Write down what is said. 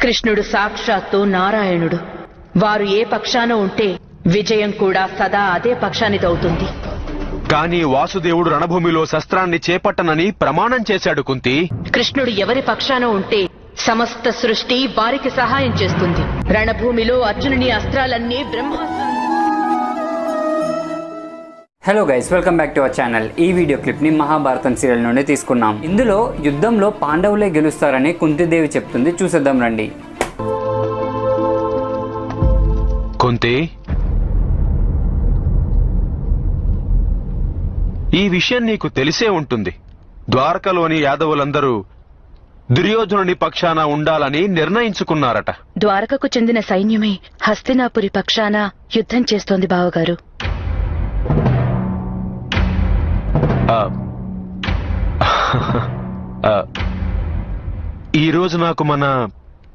కృష్ణుడు సాక్షాత్తు నారాయణుడు. వారు ఏ పక్షాన ఉంటే విజయం కూడా సదా అదే పక్షానిదవుతుంది. కానీ వాసుదేవుడు రణభూమిలో శస్త్రాన్ని చేపట్టనని ప్రమాణం చేశాడు కుంతి. కృష్ణుడు ఎవరి పక్షాన ఉంటే సమస్త సృష్టి వారికి సహాయం చేస్తుంది. రణభూమిలో అర్జునుని అస్త్రాలన్నీ బ్రహ్మాస్త్రాలు. Hello guys, welcome back to our channel. ఈ వీడియో క్లిప్ ని మహాభారతం సీరియల్ నుండి తీసుకున్నాం. ఇందులో యుద్ధంలో పాండవులే గెలుస్తారని కుంతిదేవి చెప్తుంది. చూసేద్దాం రండి. కుంతి, ఈ విషయం నీకు తెలిసే ఉంటుంది. ద్వారకలోని యాదవులందరూ దుర్యోధనుని పక్షాన ఉండాలని నిర్ణయించుకున్నారట. ద్వారకకు చెందిన సైన్యమే హస్తినాపురి పక్షాన యుద్ధం చేస్తోంది బావగారు. ఈ రోజు నాకు మన